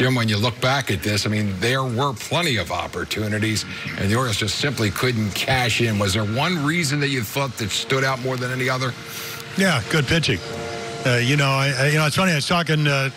Jim, when you look back at this, I mean, there were plenty of opportunities, and the Orioles just simply couldn't cash in. Was there one reason that you thought that stood out more than any other? Yeah, good pitching. It's funny. I was talking to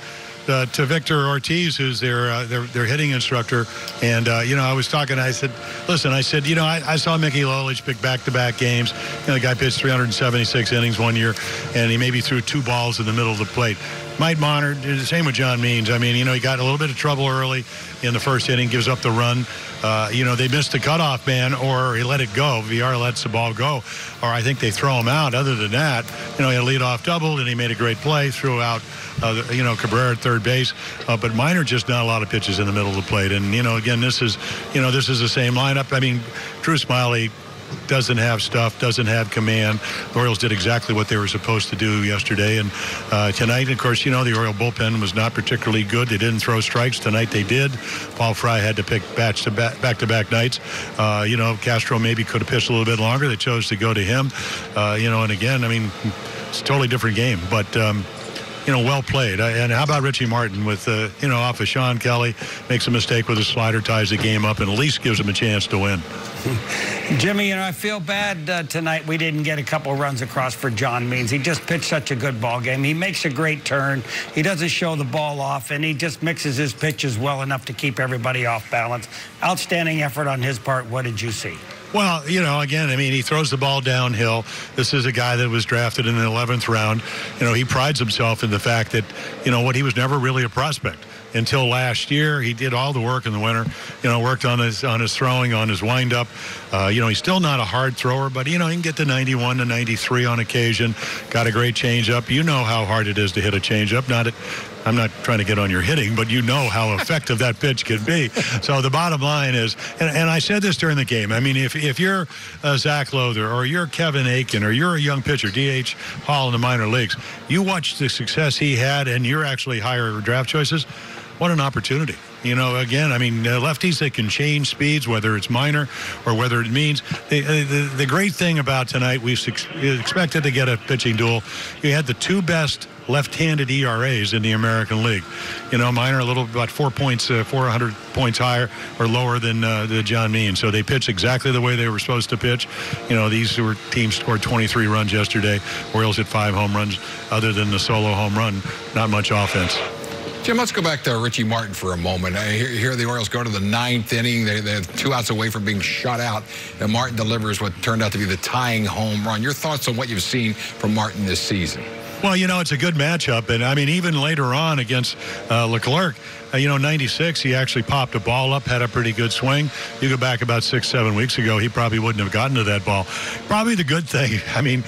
Victor Ortiz, who's their hitting instructor, and I was talking. I said, "Listen," I said, I saw Mickey Lolich pick back-to-back games. The guy pitched 376 innings one year, and he maybe threw 2 balls in the middle of the plate. Mike Monner, the same with John Means. I mean, he got a little bit of trouble early in the first inning, gives up the run. They missed the cutoff man, or he let it go. VR lets the ball go, or I think they throw him out. Other than that, he had a leadoff double, and he made a great play, threw out, Cabrera at third base. But Minor, just not a lot of pitches in the middle of the plate. And, again, this is the same lineup. I mean, Drew Smiley doesn't have stuff, doesn't have command. The Orioles did exactly what they were supposed to do yesterday. And tonight, of course, the Oriole bullpen was not particularly good. They didn't throw strikes. Tonight they did. Paul Fry had to pick back-to-back nights. Castro maybe could have pitched a little bit longer. They chose to go to him. And again, I mean, it's a totally different game. But, well played. And how about Richie Martin with, off of Sean Kelly, makes a mistake with his slider, ties the game up, and at least gives him a chance to win. Jimmy, I feel bad tonight we didn't get a couple runs across for John Means. He just pitched such a good ball game. He makes a great turn. He doesn't show the ball off, and he just mixes his pitches well enough to keep everybody off balance. Outstanding effort on his part. What did you see? Well, again, I mean, he throws the ball downhill. This is a guy that was drafted in the 11th round. He prides himself in the fact that, he was never really a prospect until last year. He did all the work in the winter, worked on his throwing, on his windup. He's still not a hard thrower, but, he can get to 91 to 93 on occasion. Got a great changeup. You know how hard it is to hit a changeup. I'm not trying to get on your hitting, but you know how effective that pitch can be. So the bottom line is, and I said this during the game, I mean, if you're Zach Lowther or you're Kevin Aiken or you're a young pitcher, D.H. Hall in the minor leagues, you watch the success he had and you're actually higher draft choices, what an opportunity. Again, I mean, lefties, they can change speeds, whether it's minor or whether it means. The great thing about tonight, we expected to get a pitching duel. You had the 2 best left-handed ERAs in the American League. Minor a little about 400 points higher or lower than the John Means. So they pitched exactly the way they were supposed to pitch. These teams scored 23 runs yesterday. Orioles hit 5 home runs. Other than the solo home run, not much offense. Jim, let's go back to Richie Martin for a moment. Here the Orioles go to the 9th inning. They're 2 outs away from being shut out, and Martin delivers what turned out to be the tying home run. Your thoughts on what you've seen from Martin this season? Well, it's a good matchup. And, I mean, even later on against Leclerc, 96, he actually popped a ball up, had a pretty good swing. You go back about 6-7 weeks ago, he probably wouldn't have gotten to that ball. Probably the good thing. I mean,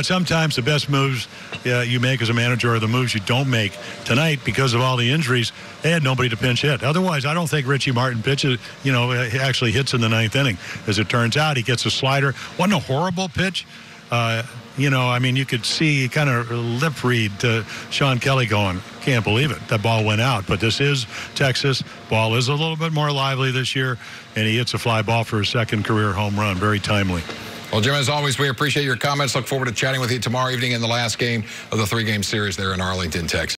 sometimes the best moves you make as a manager are the moves you don't make. Tonight, because of all the injuries, they had nobody to pinch hit. Otherwise, I don't think Richie Martin pitches, actually hits in the 9th inning. As it turns out, he gets a slider. Wasn't a horrible pitch. I mean, you could see kind of lip read to Sean Kelly going, can't believe it. That ball went out. But this is Texas. Ball is a little bit more lively this year, and he hits a fly ball for his 2nd career home run. Very timely. Well, Jim, as always, we appreciate your comments. Look forward to chatting with you tomorrow evening in the last game of the 3-game series there in Arlington, Texas.